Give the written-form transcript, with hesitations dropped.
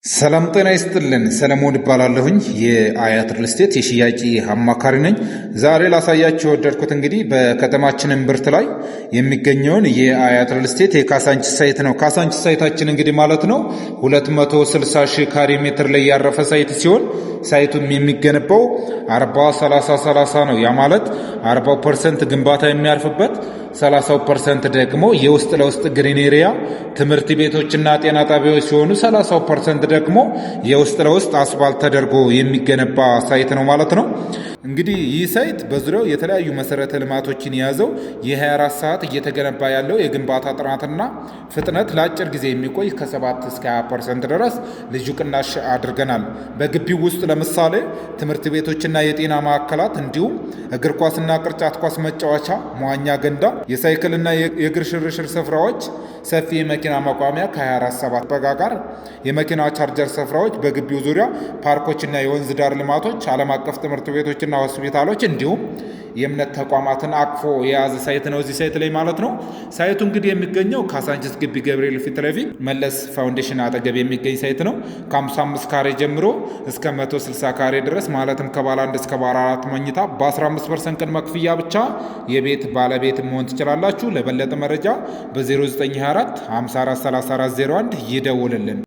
ሰላም ጤና ይስጥልን። ሰለሞን እባላለሁኝ የአያት ሪል ስቴት የሽያጭ አማካሪ ነኝ። ዛሬ ላሳያችሁ የወደድኩት እንግዲህ በከተማችን እምብርት ላይ የሚገኘውን የአያት ሪል ስቴት የካሳንቺስ ሳይት ነው። ካሳንቺስ ሳይታችን እንግዲህ ማለት ነው 260 ሺህ ካሬ ሜትር ላይ ያረፈ ሳይት ሲሆን ሳይቱም የሚገነባው 40-30-30 ነው። ያ ማለት 40% ግንባታ የሚያርፍበት 30% ደግሞ የውስጥ ለውስጥ ግሪን ኤሪያ ትምህርት ቤቶችና ጤና ጣቢያዎች ሲሆኑ 30% ደግሞ የውስጥ ለውስጥ አስፋልት ተደርጎ የሚገነባ ሳይት ነው ማለት ነው። እንግዲህ ይህ ሳይት በዙሪያው የተለያዩ መሰረተ ልማቶችን የያዘው የ24 ሰዓት እየተገነባ ያለው የግንባታ ጥራትና ፍጥነት ለአጭር ጊዜ የሚቆይ ከ7 እስከ 20% ድረስ ልዩ ቅናሽ አድርገናል። በግቢው ውስጥ ለምሳሌ ትምህርት ቤቶችና የጤና ማዕከላት እንዲሁም እግር ኳስና ቅርጫት ኳስ መጫወቻ፣ መዋኛ ገንዳ፣ የሳይክልና የእግር ሽርሽር ስፍራዎች፣ ሰፊ የመኪና መቋሚያ ከ24/7 በጋ ጋር የመኪና ቻርጀር ስፍራዎች፣ በግቢው ዙሪያ ፓርኮችና የወንዝ ዳር ልማቶች፣ ዓለም አቀፍ ትምህርት ቤቶችና ሆስፒታሎች እንዲሁም የእምነት ተቋማትን አቅፎ የያዘ ሳይት ነው እዚህ ሳይት ላይ ማለት ነው። ሳይቱ እንግዲህ የሚገኘው ካሳንቺስ ግቢ ገብርኤል ፊት ለፊት መለስ ፋውንዴሽን አጠገብ የሚገኝ ሳይት ነው። ከ55 ካሬ ጀምሮ እስከ 160 ካሬ ድረስ ማለትም ከባለ 1 እስከ ባለ 4 መኝታ በ15% ቅድመ ክፍያ ብቻ የቤት ባለቤት መሆን ትችላላችሁ። ለበለጠ መረጃ በ0924 543401 ይደውልልን።